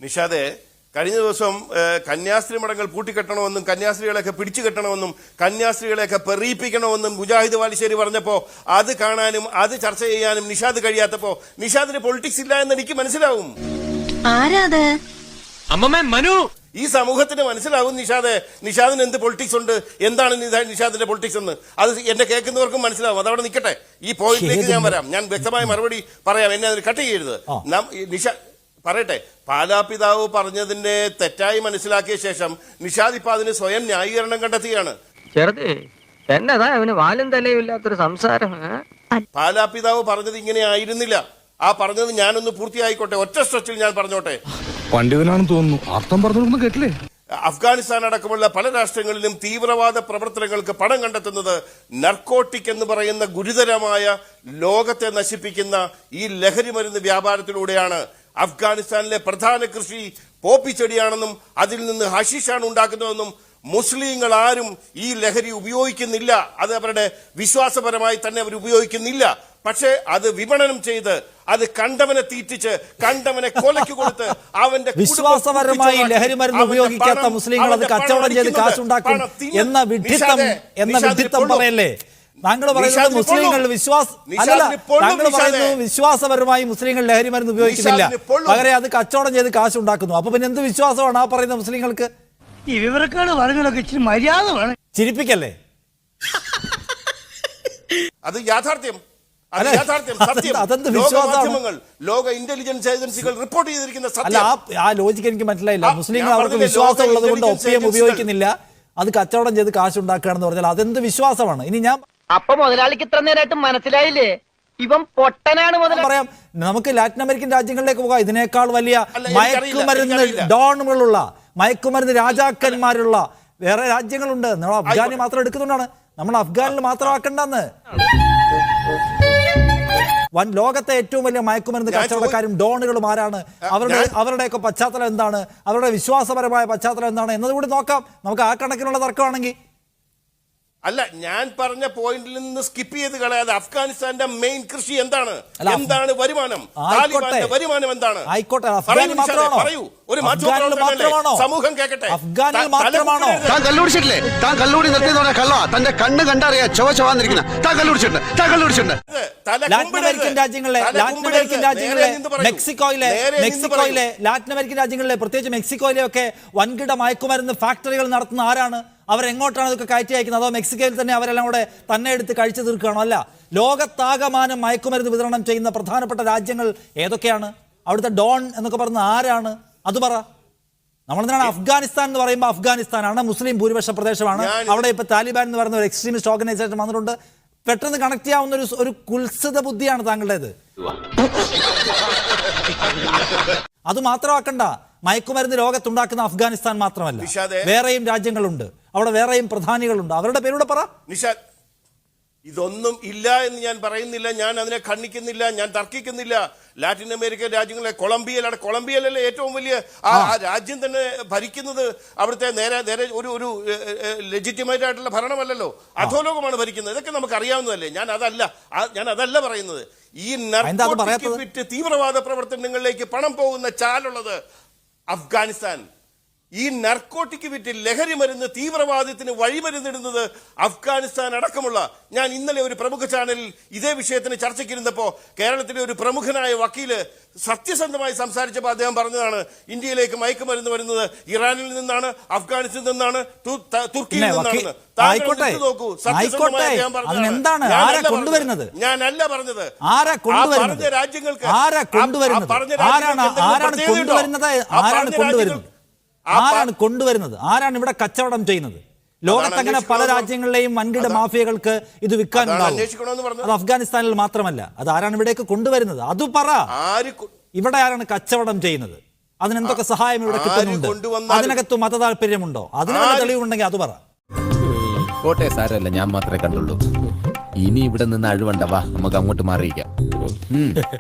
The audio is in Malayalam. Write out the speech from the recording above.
നിഷാദെ, കഴിഞ്ഞ ദിവസം കന്യാസ്ത്രീ മഠങ്ങൾ പൂട്ടിക്കെട്ടണമെന്നും കന്യാസ്ത്രീകളെയൊക്കെ പിടിച്ചു കെട്ടണമെന്നും കന്യാസ്ത്രീകളെയൊക്കെ പെറിയിപ്പിക്കണമെന്നും മുജാഹിദ് വാലിശ്ശേരി പറഞ്ഞപ്പോൾ അത് കാണാനും അത് ചർച്ച ചെയ്യാനും നിഷാദ് കഴിയാത്തപ്പോൾ നിഷാദിന് പൊളിറ്റിക്സ് ഇല്ല എന്ന് എനിക്ക് മനസ്സിലാവും. മനു, ഈ സമൂഹത്തിന് മനസ്സിലാവും നിഷാദിന് എന്ത് പൊളിറ്റിക്സ് ഉണ്ട്, എന്താണ് നിഷാദിന്റെ പൊളിറ്റിക്സ് എന്ന്. അത് എന്നെ കേൾക്കുന്നവർക്കും മനസ്സിലാവും. അതവിടെ നിൽക്കട്ടെ. ഈ പോയിന്റിലേക്ക് ഞാൻ വരാം. ഞാൻ വ്യക്തമായ മറുപടി പറയാം. എന്നെ അതിന് കട്ട് ചെയ്യരുത്. പറയട്ടെ. പാലാപിതാവ് പറഞ്ഞതിന്റെ തെറ്റായി മനസ്സിലാക്കിയ ശേഷം നിഷാദ് ഇപ്പൊ അതിന് സ്വയം ന്യായീകരണം കണ്ടെത്തുകയാണ്. സംസാരം പാലാപിതാവ് പറഞ്ഞത് ഇങ്ങനെ ആയിരുന്നില്ല. ആ പറഞ്ഞത് ഞാനൊന്ന് പൂർത്തിയായിക്കോട്ടെ. ഒറ്റ സ്ട്രെച്ചിൽ ഞാൻ പറഞ്ഞോട്ടെ. പണ്ഡിതനാണെന്ന് തോന്നുന്നു. അർത്ഥം പറഞ്ഞു കേട്ടില്ലേ? അഫ്ഗാനിസ്ഥാൻ അടക്കമുള്ള പല രാഷ്ട്രങ്ങളിലും തീവ്രവാദ പ്രവർത്തനങ്ങൾക്ക് പണം കണ്ടെത്തുന്നത് നർക്കോട്ടിക് എന്ന് പറയുന്ന ഗുരുതരമായ ലോകത്തെ നശിപ്പിക്കുന്ന ഈ ലഹരി മരുന്ന് വ്യാപാരത്തിലൂടെയാണ്. അഫ്ഗാനിസ്ഥാനിലെ പ്രധാന കൃഷി പോപ്പിച്ചെടിയാണെന്നും അതിൽ നിന്ന് ഹഷീഷാണ് ഉണ്ടാക്കുന്നതെന്നും മുസ്ലിങ്ങൾ ആരും ഈ ലഹരി ഉപയോഗിക്കുന്നില്ല. അത് അവരുടെ വിശ്വാസപരമായി തന്നെ അവർ ഉപയോഗിക്കുന്നില്ല. പക്ഷേ അത് വിപണനം ചെയ്ത് അത് കണ്ടവനെ തീറ്റിച്ച് കണ്ടവനെ കൊലയ്ക്ക് കൊടുത്ത് അവന്റെ വിശ്വാസപരമായി ലഹരി മരുന്ന് ഉപയോഗിക്കാത്ത മുസ്ലിങ്ങൾ അത് കച്ചവടം ചെയ്ത് കാശുണ്ടാക്കും എന്ന വിഡ്ഢിത്തം പറയല്ലേ താങ്കൾ പറയുന്നത്? മുസ്ലിങ്ങൾ താങ്കൾ പറയുന്നത് വിശ്വാസപരമായി മുസ്ലിങ്ങൾ ലഹരി മരുന്ന് ഉപയോഗിക്കുന്നില്ല, പകരം അത് കച്ചവടം ചെയ്ത് കാശുണ്ടാക്കുന്നു. അപ്പൊ പിന്നെ എന്ത് വിശ്വാസമാണ് ആ പറയുന്ന മുസ്ലിങ്ങൾക്ക്? ഈ വിവരക്കാട് പറഞ്ഞൊക്കെ ഇച്ചിരി മര്യാദ വേണം. ചിരിപ്പിക്കല്ലേ? അത് യാഥാർത്ഥ്യം. ലോക ഇന്റലിജൻസ് ഏജൻസികൾ റിപ്പോർട്ട് ചെയ്തിരിക്കുന്ന സത്യം. ആ ലോജിക്ക് എനിക്ക് മനസ്സിലായില്ല. മുസ്ലിങ്ങൾ അവർക്ക് വിശ്വാസം ഉള്ളത് കൊണ്ട് ഒപ്പിയം ഉപയോഗിക്കുന്നില്ല, അത് കച്ചവടം ചെയ്ത് കാശുണ്ടാക്കുകയാണെന്ന് പറഞ്ഞാൽ അതെന്ത് വിശ്വാസമാണ്? ഇനി ഞാൻ അപ്പൊ മുതലാളിക്ക് ഇത്ര നേരമായിട്ട് മനസ്സിലായില്ലേ ഇവൻ പൊട്ടനാണ് പറയാം. നമുക്ക് ലാറ്റിൻ അമേരിക്കൻ രാജ്യങ്ങളിലേക്ക് പോകാം. ഇതിനേക്കാൾ വലിയ മയക്കുമരുന്ന് ഡോണുകളുള്ള മയക്കുമരുന്ന് രാജാക്കന്മാരുള്ള വേറെ രാജ്യങ്ങളുണ്ട്. നമ്മൾ അഫ്ഗാനി മാത്രം എടുക്കുന്നുണ്ടാണ്. നമ്മൾ അഫ്ഗാനിൽ മാത്രമാക്കണ്ടെന്ന്. ലോകത്തെ ഏറ്റവും വലിയ മയക്കുമരുന്ന് കച്ചവടക്കാരും ഡോണുകളും ആരാണ്? അവരുടെയൊക്കെ പശ്ചാത്തലം എന്താണ്? അവരുടെ വിശ്വാസപരമായ പശ്ചാത്തലം എന്താണ് എന്നതുകൂടി നോക്കാം. നമുക്ക് ആ കണക്കിനുള്ള തർക്കമാണെങ്കിൽ അല്ല, ഞാൻ പറഞ്ഞ പോയിന്റിൽ നിന്ന് സ്കിപ്പ് ചെയ്ത് കളയാതെ അഫ്ഗാനിസ്ഥാന്റെ മെയിൻ കൃഷി എന്താണ്? എന്താണ് വരുമാനം? താലിബാന്റെ വരുമാനം എന്താണ്? ആയിക്കോട്ടെ, പറയൂ. ഒരു സമൂഹം കേൾക്കട്ടെ. അഫ്ഗാനിൽ മാത്രമാണോ? താൻ കല്ലുപിടിച്ചിട്ടില്ലേ? താൻ കല്ലുകൂടി നിർത്തിയെന്ന് കള്ള തന്റെ കണ്ണ് കണ്ടറിയാ ചുവന്നിരിക്കുന്ന താൻ കല്ലുപിടിച്ചിട്ടുണ്ട്. ലാറ്റിൻ അമേരിക്കൻ രാജ്യങ്ങളിലെ മെക്സിക്കോയിലെ പ്രത്യേകിച്ച് മെക്സിക്കോയിലെ ഒക്കെ വൻകിട മയക്കുമരുന്ന് ഫാക്ടറികൾ നടത്തുന്ന ആരാണ്? അവരെങ്ങോട്ടാണ് ഇതൊക്കെ കയറ്റി അയക്കുന്നത്? അതോ മെക്സിക്കോയിൽ തന്നെ അവരെല്ലാം കൂടെ തന്നെ എടുത്ത് കഴിച്ചു തീർക്കുകയാണോ? അല്ല, ലോകത്താകമാനം മയക്കുമരുന്ന് വിതരണം ചെയ്യുന്ന പ്രധാനപ്പെട്ട രാജ്യങ്ങൾ ഏതൊക്കെയാണ്? അവിടുത്തെ ഡോൺ എന്നൊക്കെ പറയുന്ന ആരാണ്? അത് പറ. നമ്മളെന്താണ് അഫ്ഗാനിസ്ഥാൻ എന്ന് പറയുമ്പോൾ അഫ്ഗാനിസ്ഥാനാണ്, മുസ്ലിം ഭൂരിപക്ഷ പ്രദേശമാണ്. അവിടെ ഇപ്പൊ താലിബാൻ എന്ന് പറയുന്ന ഒരു എക്സ്ട്രീമിസ്റ്റ് ഓർഗനൈസേഷൻ വന്നിട്ടുണ്ട്. പെട്ടെന്ന് കണക്ട് ചെയ്യാവുന്ന ഒരു കുൽസിത ബുദ്ധിയാണ് താങ്കളുടേത്. അത് മാത്രമാക്കണ്ട. മയക്കുമരുന്ന് ലോകത്തുണ്ടാക്കുന്ന അഫ്ഗാനിസ്ഥാൻ മാത്രമല്ല, വേറെയും രാജ്യങ്ങളുണ്ട്. അവിടെ വേറെയും പ്രധാനികളുണ്ട്. അവരുടെ പേരൂടെ പറ. നിഷാദ്, ഇതൊന്നും ഇല്ല എന്ന് ഞാൻ പറയുന്നില്ല. ഞാൻ അതിനെ ഖണ്ഡിക്കുന്നില്ല, ഞാൻ തർക്കിക്കുന്നില്ല. ലാറ്റിൻ അമേരിക്കൻ രാജ്യങ്ങളെ കൊളംബിയയിലല്ലേ ഏറ്റവും വലിയ ആ രാജ്യം തന്നെ ഭരിക്കുന്നത് അവിടുത്തെ നേരെ ഒരു ലെജിറ്റിമേറ്റ് ആയിട്ടുള്ള ഭരണമല്ലല്ലോ, അധോലോകമാണ് ഭരിക്കുന്നത്. ഇതൊക്കെ നമുക്ക് അറിയാവുന്നതല്ലേ. ഞാൻ അതല്ല പറയുന്നത്. ഈ നർക്കോട്ടിക് വിറ്റ് തീവ്രവാദ പ്രവർത്തനങ്ങളിലേക്ക് പണം പോകുന്ന ചാലുള്ളത് അഫ്ഗാനിസ്ഥാൻ. ഈ നർക്കോട്ടിക് വിറ്റ് ലഹരി മരുന്ന് തീവ്രവാദത്തിന് വഴിമരുന്നിടുന്നത് അഫ്ഗാനിസ്ഥാൻ അടക്കമുള്ള. ഞാൻ ഇന്നലെ ഒരു പ്രമുഖ ചാനലിൽ ഇതേ വിഷയത്തിന് ചർച്ചയ്ക്കിരുന്നപ്പോ കേരളത്തിലെ ഒരു പ്രമുഖനായ വക്കീല് സത്യസന്ധമായി സംസാരിച്ചപ്പോൾ അദ്ദേഹം പറഞ്ഞതാണ്, ഇന്ത്യയിലേക്ക് മയക്കുമരുന്ന് വരുന്നത് ഇറാനിൽ നിന്നാണ്, അഫ്ഗാനിസ്ഥാനിൽ നിന്നാണ്, തുർക്കിയിൽ നിന്നാണ്. നോക്കൂ, സത്യസന്ധമായി അദ്ദേഹം പറഞ്ഞത്. ഞാനല്ല പറഞ്ഞത്. പറഞ്ഞ രാജ്യങ്ങൾക്ക് ആരാണ് കൊണ്ടുവരുന്നത്? ആരാണ് ഇവിടെ കച്ചവടം ചെയ്യുന്നത്? ലോകത്തങ്ങനെ പല രാജ്യങ്ങളിലെയും വൻകിട മാഫിയകൾക്ക് ഇത് വിൽക്കാനുണ്ടാവും. അത് അഫ്ഗാനിസ്ഥാനിൽ മാത്രമല്ല. അത് ആരാണ് ഇവിടേക്ക് കൊണ്ടുവരുന്നത്? അത് പറ. ഇവിടെ ആരാണ് കച്ചവടം ചെയ്യുന്നത്? അതിനെന്തൊക്കെ സഹായം ഇവിടെ കിട്ടുന്നുണ്ട്? അതിനകത്ത് മതതാല്പര്യമുണ്ടോ? അതിന് തെളിവുണ്ടെങ്കിൽ അത് പറ. കോട്ടെ സാരല്ല, ഞാൻ മാത്രമേ കണ്ടുള്ളൂ. ഇനി ഇവിടെ നിന്ന് അഴിവണ്ടവാ, നമുക്ക് അങ്ങോട്ട് മാറിയിക്കാം.